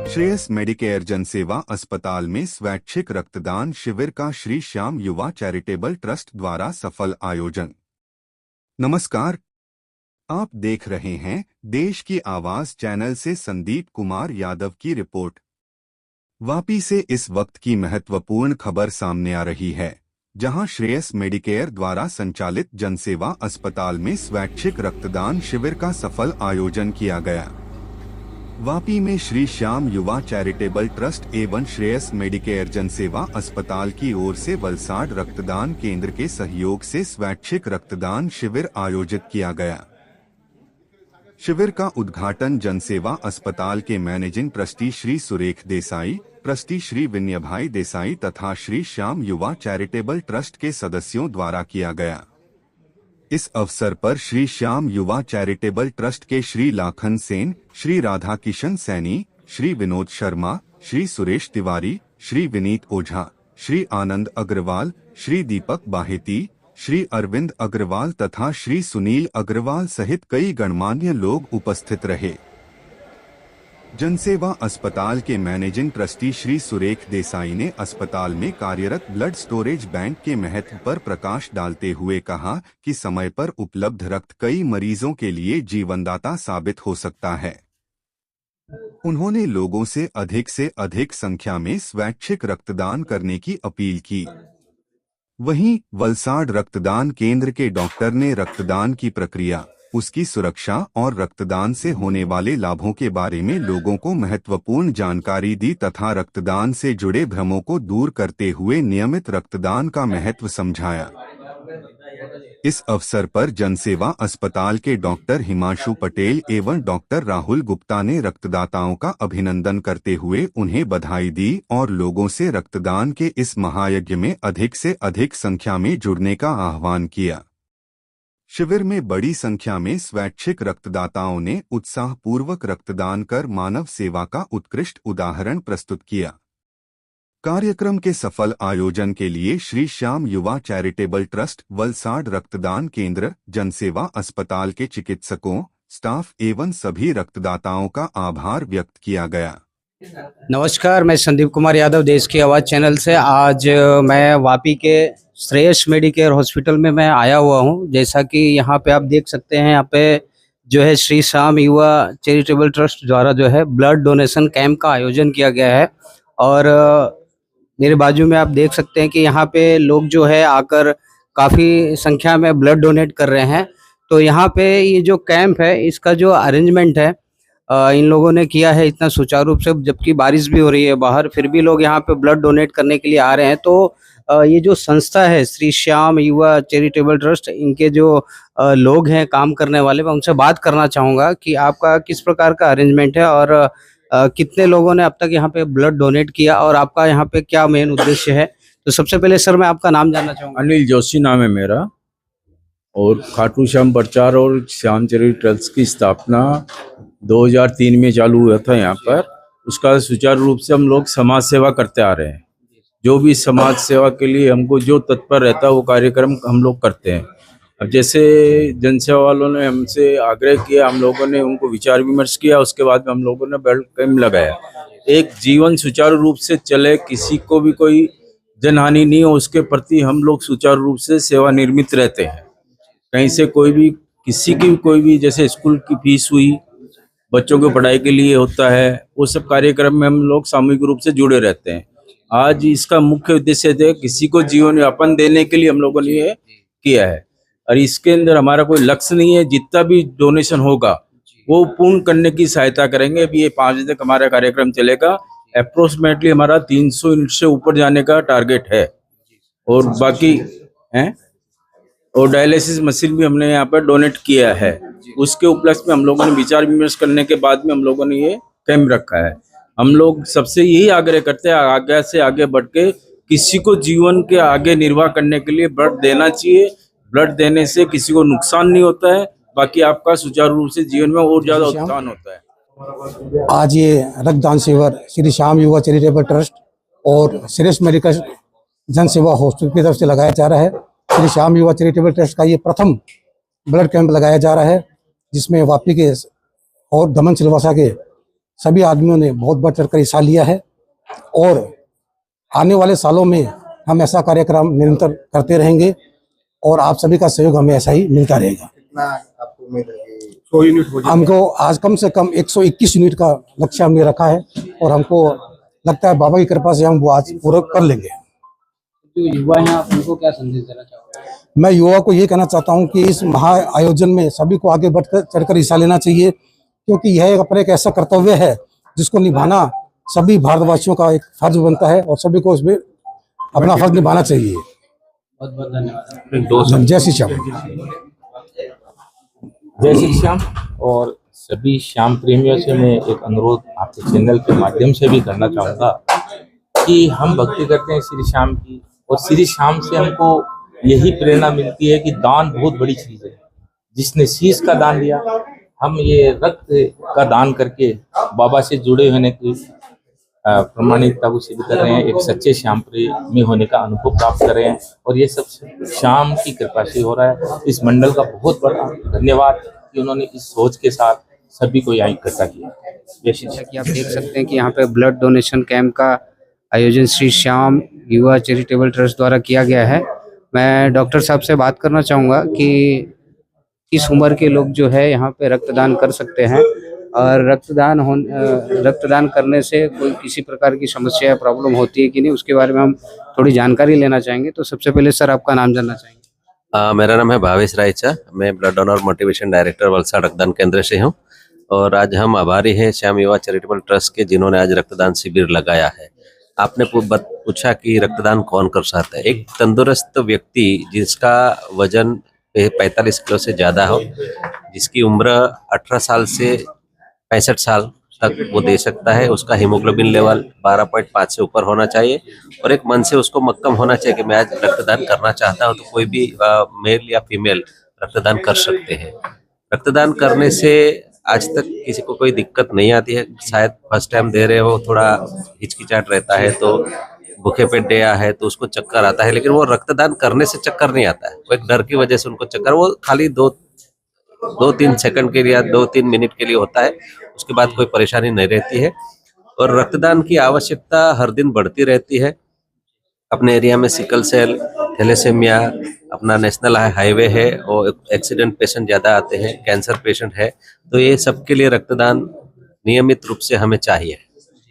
Shreyas Medicare जनसेवा अस्पताल में स्वैच्छिक रक्तदान शिविर का श्री श्याम युवा चैरिटेबल ट्रस्ट द्वारा सफल आयोजन। नमस्कार, आप देख रहे हैं देश की आवाज चैनल से संदीप कुमार यादव की रिपोर्ट। वापी से इस वक्त की महत्वपूर्ण खबर सामने आ रही है, जहां श्रेयस मेडिकेयर द्वारा संचालित जनसेवा अस्पताल में स्वैच्छिक रक्तदान शिविर का सफल आयोजन किया गया। वापी में श्री श्याम युवा चैरिटेबल ट्रस्ट एवं श्रेयस मेडिकेयर जनसेवा अस्पताल की ओर से वलसाड रक्तदान केंद्र के सहयोग से स्वैच्छिक रक्तदान शिविर आयोजित किया गया। शिविर का उद्घाटन जनसेवा अस्पताल के मैनेजिंग ट्रस्टी श्री सुरेख देसाई, ट्रस्टी श्री विनयभाई देसाई तथा श्री श्याम युवा चैरिटेबल ट्रस्ट के सदस्यों द्वारा किया गया। इस अवसर पर श्री श्याम युवा चैरिटेबल ट्रस्ट के श्री लाखन सेन, श्री राधा किशन सैनी, श्री विनोद शर्मा, श्री सुरेश तिवारी, श्री विनीत ओझा, श्री आनंद अग्रवाल, श्री दीपक बाहेती, श्री अरविंद अग्रवाल तथा श्री सुनील अग्रवाल सहित कई गणमान्य लोग उपस्थित रहे। जनसेवा अस्पताल के मैनेजिंग ट्रस्टी श्री सुरेख देसाई ने अस्पताल में कार्यरत ब्लड स्टोरेज बैंक के महत्व पर प्रकाश डालते हुए कहा कि समय पर उपलब्ध रक्त कई मरीजों के लिए जीवनदाता साबित हो सकता है। उन्होंने लोगों से अधिक संख्या में स्वैच्छिक रक्तदान करने की अपील की। वहीं वलसाड रक्तदान केंद्र के डॉक्टर ने रक्तदान की प्रक्रिया, उसकी सुरक्षा और रक्तदान से होने वाले लाभों के बारे में लोगों को महत्वपूर्ण जानकारी दी तथा रक्तदान से जुड़े भ्रमों को दूर करते हुए नियमित रक्तदान का महत्व समझाया। इस अवसर पर जनसेवा अस्पताल के डॉक्टर हिमांशु पटेल एवं डॉक्टर राहुल गुप्ता ने रक्तदाताओं का अभिनंदन करते हुए उन्हें बधाई दी और लोगों से रक्तदान के इस महायज्ञ में अधिक से अधिक संख्या में जुड़ने का आह्वान किया। शिविर में बड़ी संख्या में स्वैच्छिक रक्तदाताओं ने उत्साहपूर्वक रक्तदान कर मानव सेवा का उत्कृष्ट उदाहरण प्रस्तुत किया। कार्यक्रम के सफल आयोजन के लिए श्री श्याम युवा चैरिटेबल ट्रस्ट, वलसाड रक्तदान केंद्र, जनसेवा अस्पताल के चिकित्सकों, स्टाफ एवं सभी रक्तदाताओं का आभार व्यक्त किया गया। नमस्कार, मैं संदीप कुमार यादव देश की आवाज़ चैनल से। आज मैं वापी के श्रेयस मेडिकेयर हॉस्पिटल में मैं आया हुआ हूं। जैसा कि यहाँ पे आप देख सकते हैं, यहाँ पे जो है श्री श्याम युवा चैरिटेबल ट्रस्ट द्वारा जो है ब्लड डोनेशन कैंप का आयोजन किया गया है। और मेरे बाजू में आप देख सकते हैं कि यहाँ पे लोग जो है आकर काफ़ी संख्या में ब्लड डोनेट कर रहे हैं। तो यहाँ पे ये जो कैंप है, इसका जो अरेंजमेंट है इन लोगों ने किया है इतना सुचारू रूप से, जबकि बारिश भी हो रही है बाहर, फिर भी लोग यहाँ पे ब्लड डोनेट करने के लिए आ रहे हैं। तो ये जो संस्था है श्री श्याम युवा चैरिटेबल ट्रस्ट, इनके जो लोग हैं काम करने वाले, मैं उनसे बात करना चाहूँगा कि आपका किस प्रकार का अरेंजमेंट है और कितने लोगों ने अब तक यहाँ पे ब्लड डोनेट किया और आपका यहाँ पे क्या मेन उद्देश्य है। तो सबसे पहले सर मैं आपका नाम जानना चाहूँगा। अनिल जोशी नाम है मेरा, और खाटू श्याम प्रचार और श्याम चैरिटेबल ट्रस्ट की स्थापना 2003 में चालू हुआ था यहाँ पर। उसका सुचारू रूप से हम लोग समाज सेवा करते आ रहे हैं। जो भी समाज सेवा के लिए हमको जो तत्पर रहता है वो कार्यक्रम हम लोग करते हैं। अब जैसे जनसेवा वालों ने हमसे आग्रह किया, हम लोगों ने उनको विचार विमर्श किया, उसके बाद में हम लोगों ने ब्लड कैंप लगाया। एक जीवन सुचारू रूप से चले, किसी को भी कोई जनहानि नहीं हो, उसके प्रति हम लोग सुचारू रूप से सेवा निर्मित रहते हैं। कहीं से कोई भी किसी की कोई भी, जैसे स्कूल की फीस हुई, बच्चों की पढ़ाई के लिए होता है, वो सब कार्यक्रम में हम लोग सामूहिक रूप से जुड़े रहते हैं। आज इसका मुख्य उद्देश्य है किसी को जीवन यापन देने के लिए हम लोगों ने ये किया है। और इसके अंदर हमारा कोई लक्ष्य नहीं है, जितना भी डोनेशन होगा वो पूर्ण करने की सहायता करेंगे। अभी ये 5 बजे तक हमारा कार्यक्रम चलेगा। अप्रोक्सीमेटली हमारा 300 यूनिट से ऊपर जाने का टारगेट है। और बाकी हैं, और डायलिसिस मशीन भी हमने यहाँ पर डोनेट किया है। उसके उपलक्ष्य में हम लोगों ने विचार विमर्श करने के बाद में हम लोगों ने ये कैंप रखा है। हम लोग सबसे यही आग्रह करते हैं, आगे से आगे बढ़ के किसी को जीवन के आगे निर्वाह करने के लिए ब्लड देना चाहिए। ब्लड देने से किसी को नुकसान नहीं होता है, बाकी आपका सुचारू रूप से जीवन में और ज्यादा उत्थान होता है। आज ये रक्तदान शिविर श्री श्याम युवा चैरिटेबल ट्रस्ट और श्रेयस मेडिकल जनसेवा हॉस्पिटल की तरफ से लगाया जा रहा है। श्री श्याम युवा चैरिटेबल ट्रस्ट का ये प्रथम ब्लड कैंप लगाया जा रहा है। जिसमें वापी के और दमन सिलवासा के सभी आदमियों ने बहुत बढ़ चढ़कर हिस्सा लिया है। और आने वाले सालों में हम ऐसा कार्यक्रम निरंतर करते रहेंगे और आप सभी का सहयोग हमें ऐसा ही मिलता रहेगा। कितना आपको उम्मीद है कि 100 यूनिट हो जाए? हमको आज कम से कम 121 यूनिट का लक्ष्य हमने रखा है और हमको लगता है बाबा की कृपा से हम वो आज पूरा कर लेंगे। जो युवा हैं आप उनको क्या संदेश देना चाहोगे? मैं युवा को ये कहना चाहता हूँ कि इस महा आयोजन में सभी को आगे बढ़कर चढ़कर हिस्सा लेना चाहिए, क्योंकि यह अपने एक ऐसा कर्तव्य है जिसको निभाना सभी भारतवासियों का एक फर्ज बनता है और सभी को इसमें अपना फर्ज निभाना चाहिए। बहुत बहुत धन्यवाद। जय श्री श्याम। जय श्री श्याम। और सभी श्याम प्रेमियों से मैं एक अनुरोध आपके चैनल के माध्यम से भी करना चाहूँगा कि हम भक्ति करते हैं श्री श्याम की, और श्री श्याम से हमको यही प्रेरणा मिलती है कि दान बहुत बड़ी चीज़ है। जिसने शीश का दान दिया, हम ये रक्त का दान करके बाबा से जुड़े होने की प्रमाणिकता को सिद्ध कर रहे हैं, एक सच्चे श्याम प्रेमी होने का अनुभव प्राप्त कर रहे हैं, और ये सब श्याम की कृपा से हो रहा है। इस मंडल का बहुत बड़ा धन्यवाद कि उन्होंने इस सोच के साथ सभी को यहाँ इकट्ठा किया। जैसा कि आप देख सकते हैं कि यहाँ पे ब्लड डोनेशन कैंप का आयोजन श्री श्याम युवा चैरिटेबल ट्रस्ट द्वारा किया गया है। मैं डॉक्टर साहब से बात करना चाहूँगा कि किस उम्र के लोग जो है यहाँ पे रक्तदान कर सकते हैं, और रक्तदान करने से कोई किसी प्रकार की समस्या या प्रॉब्लम होती है कि नहीं, उसके बारे में हम थोड़ी जानकारी लेना चाहेंगे। तो सबसे पहले सर आपका नाम जानना चाहेंगे। मेरा नाम है भावेश रायचा। मैं blood donor motivation director Valsad रक्तदान केंद्र से हूँ, और आज हम आभारी हैं श्याम युवा चैरिटेबल ट्रस्ट के, जिन्होंने आज रक्तदान शिविर लगाया है। आपने पूछा कि रक्तदान कौन कर सकता है। एक तंदुरुस्त व्यक्ति जिसका वजन 45 किलो से ज़्यादा हो, जिसकी उम्र 18 साल से 65 साल तक वो दे सकता है। उसका हीमोग्लोबिन लेवल 12.5 से ऊपर होना चाहिए, और एक मन से उसको मक्कम होना चाहिए कि मैं आज रक्तदान करना चाहता हूँ। तो कोई भी मेल या फीमेल रक्तदान कर सकते हैं। रक्तदान करने से आज तक किसी को कोई दिक्कत नहीं आती है। शायद फर्स्ट टाइम दे रहे हो, थोड़ा हिचकिचाहट रहता है, तो भूखे पेट दिया है तो उसको चक्कर आता है, लेकिन वो रक्तदान करने से चक्कर नहीं आता है। वो एक डर की वजह से उनको चक्कर, वो खाली 2-3 सेकंड के लिए, 2-3 मिनट के लिए होता है। उसके बाद कोई परेशानी नहीं रहती है। और रक्तदान की आवश्यकता हर दिन बढ़ती रहती है। अपने एरिया में सिकल सेल, थैलेसेमिया, अपना नेशनल हाईवे है, और एक्सीडेंट पेशेंट ज़्यादा आते हैं, कैंसर पेशेंट है, तो ये सबके लिए रक्तदान नियमित रूप से हमें चाहिए।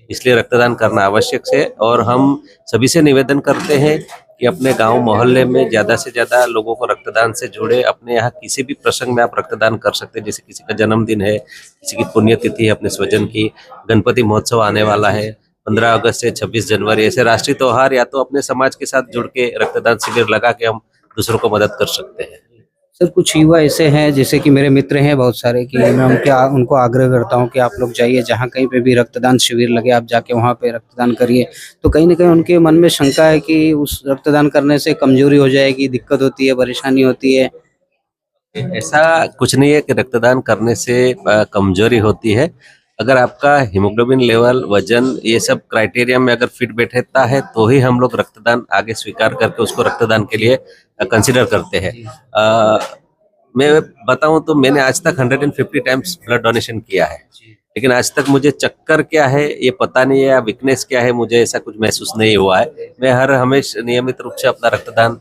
इसलिए रक्तदान करना आवश्यक है, और हम सभी से निवेदन करते हैं कि अपने गांव मोहल्ले में ज़्यादा से ज़्यादा लोगों को रक्तदान से जुड़े। अपने यहाँ किसी भी प्रसंग में आप रक्तदान कर सकते हैं, जैसे किसी का जन्मदिन है, किसी की पुण्यतिथि है अपने स्वजन की, गणपति महोत्सव आने वाला है, 15 अगस्त से 26 जनवरी, ऐसे राष्ट्रीय त्यौहार, या तो अपने समाज के साथ जुड़ के रक्तदान शिविर लगा के हम दूसरों को मदद कर सकते हैं। सर कुछ युवा ऐसे हैं, जैसे कि मेरे मित्र हैं बहुत सारे, कि मैं उनको आग्रह करता हूं कि आप लोग जाइए, जहां कहीं पे भी रक्तदान शिविर लगे आप जाके वहां पे रक्तदान करिए। तो कहीं ना कहीं उनके मन में शंका है कि उस रक्तदान करने से कमजोरी हो जाएगी, दिक्कत होती है, परेशानी होती है। ऐसा कुछ नहीं है कि रक्तदान करने से कमजोरी होती है। अगर आपका हीमोग्लोबिन लेवल, वजन, ये सब क्राइटेरिया में अगर फिट बैठता है तो ही हम लोग रक्तदान आगे स्वीकार करके उसको रक्तदान के लिए कंसिडर करते हैं। मैं बताऊं तो मैंने आज तक 150 टाइम्स ब्लड डोनेशन किया है, लेकिन आज तक मुझे चक्कर क्या है ये पता नहीं है, या वीकनेस क्या है, मुझे ऐसा कुछ महसूस नहीं हुआ है। मैं हमेशा नियमित रूप से अपना रक्तदान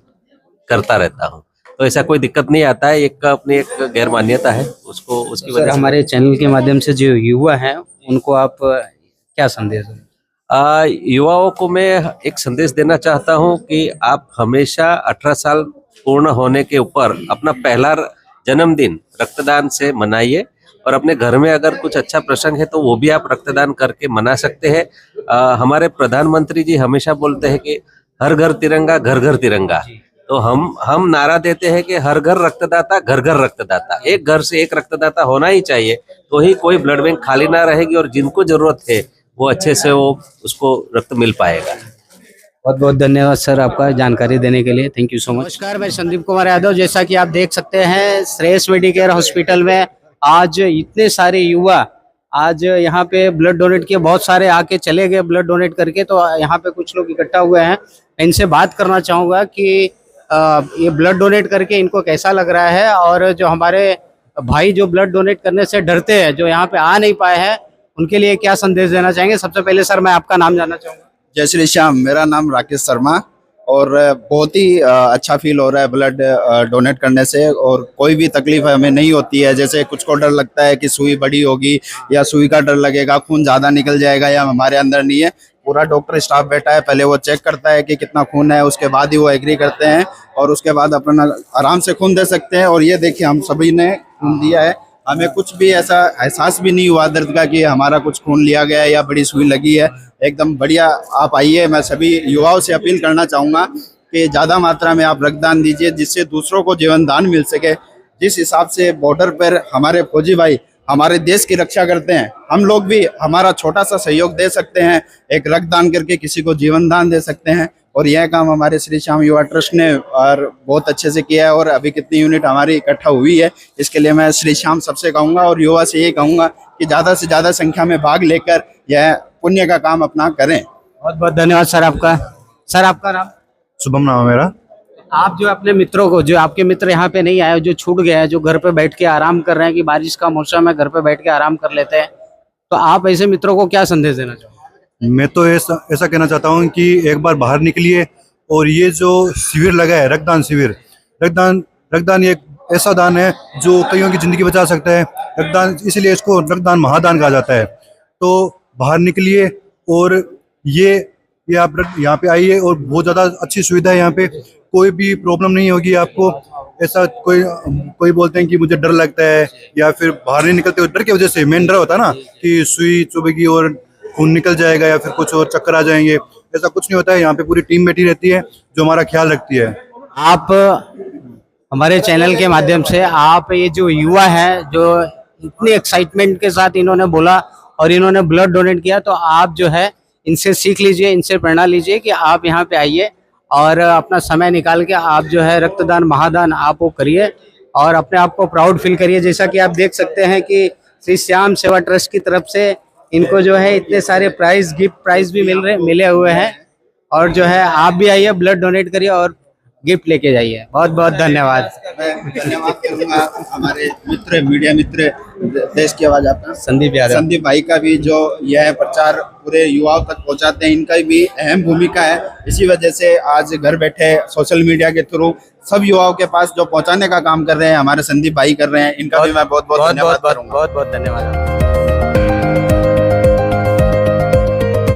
करता रहता हूँ, तो ऐसा कोई दिक्कत नहीं आता है। एक अपनी एक गैर मान्यता है, उसको उसकी वजह से हमारे चैनल के माध्यम से जो युवा हैं उनको आप क्या संदेश दें? युवाओं को मैं एक संदेश देना चाहता हूं कि आप हमेशा 18 साल पूर्ण होने के ऊपर अपना पहला जन्मदिन रक्तदान से मनाइए, और अपने घर में अगर कुछ अच्छा प्रसंग है तो वो भी आप रक्तदान करके मना सकते हैं। हमारे प्रधानमंत्री जी हमेशा बोलते हैं कि हर घर तिरंगा, घर घर तिरंगा। तो हम नारा देते हैं कि हर घर रक्तदाता, घर घर रक्तदाता। एक घर से एक रक्तदाता होना ही चाहिए, तो ही कोई ब्लड बैंक खाली ना रहेगी, और जिनको जरूरत है वो अच्छे से उसको रक्त मिल पाएगा। बहुत बहुत धन्यवाद सर आपका जानकारी देने के लिए, थैंक यू सो मच। नमस्कार, मैं संदीप कुमार यादव। जैसा कि आप देख सकते हैं श्रेयस मेडिकेयर हॉस्पिटल में आज इतने सारे युवा आज यहाँ पे ब्लड डोनेट किए, बहुत सारे आके चले गए ब्लड डोनेट करके, तो यहाँ पे कुछ लोग इकट्ठा हुए हैं। इनसे बात करना चाहूँगा कि ये ब्लड डोनेट करके इनको कैसा लग रहा है, और जो हमारे भाई जो ब्लड डोनेट करने से डरते हैं, जो यहाँ पे आ नहीं पाए हैं, उनके लिए क्या संदेश देना चाहेंगे? सबसे पहले सर मैं आपका नाम जानना चाहूंगा। जय श्री श्याम। मेरा नाम राकेश शर्मा और बहुत ही अच्छा फील हो रहा है ब्लड डोनेट करने से। और कोई भी तकलीफ हमें नहीं होती है। जैसे कुछ को डर लगता है कि सुई बड़ी होगी या सुई का डर लगेगा, खून ज़्यादा निकल जाएगा या हमारे अंदर नहीं है। पूरा डॉक्टर स्टाफ बैठा है, पहले वो चेक करता है कि कितना खून है, उसके बाद ही वो एग्री करते हैं और उसके बाद अपना आराम से खून दे सकते हैं। और ये देखिए हम सभी ने खून दिया है, हमें कुछ भी ऐसा एहसास भी नहीं हुआ दर्द का कि हमारा कुछ खून लिया गया है या बड़ी सुई लगी है। एकदम बढ़िया। आप आइए। मैं सभी युवाओं से अपील करना चाहूँगा कि ज़्यादा मात्रा में आप रक्तदान दीजिए, जिससे दूसरों को जीवन दान मिल सके। जिस हिसाब से बॉर्डर पर हमारे फौजी भाई हमारे देश की रक्षा करते हैं, हम लोग भी हमारा छोटा सा सहयोग दे सकते हैं। एक रक्तदान करके किसी को जीवन दान दे सकते हैं। और यह काम हमारे श्री श्याम युवा ट्रस्ट ने और बहुत अच्छे से किया है। और अभी कितनी यूनिट हमारी इकट्ठा हुई है, इसके लिए मैं श्री श्याम सबसे कहूँगा और युवा से ये कहूँगा कि ज़्यादा से ज़्यादा संख्या में भाग लेकर यह पुण्य का काम अपना करें। बहुत बहुत धन्यवाद सर आपका। सर आपका नाम? शुभम नाम है मेरा। आप जो अपने मित्रों को, जो आपके मित्र यहाँ पे नहीं आए, जो छूट गए हैं, जो घर पे बैठ के आराम कर रहे हैं कि बारिश का मौसम है, घर पे बैठ के आराम कर लेते हैं, तो आप ऐसे मित्रों को क्या संदेश देना चाहोगे? मैं तो ऐसा कहना चाहता हूँ कि एक बार बाहर निकलिए और ये जो शिविर लगा है, रक्तदान शिविर, रक्तदान एक ऐसा दान है जो कईयों की जिंदगी बचा सकता है। रक्तदान, इसलिए इसको रक्तदान महादान कहा जाता है। तो बाहर निकलिए और ये आप यहाँ पे आइए और बहुत ज़्यादा अच्छी सुविधा है यहाँ पे। कोई भी प्रॉब्लम नहीं होगी आपको। ऐसा कोई बोलते हैं कि मुझे डर लगता है या फिर बाहर नहीं निकलते, डर की वजह से मेन डर होता है ना कि सुई चुभेगी और खून निकल जाएगा या फिर कुछ और चक्कर आ जाएंगे। ऐसा कुछ नहीं होता है। यहाँ पे पूरी टीम बैठी रहती है जो हमारा ख्याल रखती है। आप हमारे चैनल के माध्यम से, आप ये जो युवा है जो इतनी एक्साइटमेंट के साथ इन्होंने बोला और इन्होंने ब्लड डोनेट किया, तो आप जो है इनसे सीख लीजिए, इनसे प्रेरणा लीजिए कि आप यहाँ पे आइए और अपना समय निकाल के आप जो है रक्तदान महादान आप वो करिए और अपने आप को प्राउड फील करिए। जैसा कि आप देख सकते हैं कि श्री श्याम सेवा ट्रस्ट की तरफ से इनको जो है इतने सारे प्राइज, गिफ्ट प्राइज भी मिले हुए हैं। और जो है आप भी आइए, ब्लड डोनेट करिए और गिफ्ट लेके जाइए। बहुत बहुत धन्यवाद। मैं धन्यवाद करूँगा हमारे मित्र, मीडिया मित्र, देश की आवाज़ आपका संदीप भाई का भी, जो यह प्रचार पूरे युवाओं तक पहुंचाते हैं। इनका भी अहम भूमिका है। इसी वजह से आज घर बैठे सोशल मीडिया के थ्रू सब युवाओं के पास जो पहुंचाने का काम कर रहे हैं हमारे संदीप भाई कर रहे हैं। इनका भी मैं बहुत बहुत धन्यवाद करूँगा। बहुत बहुत धन्यवाद।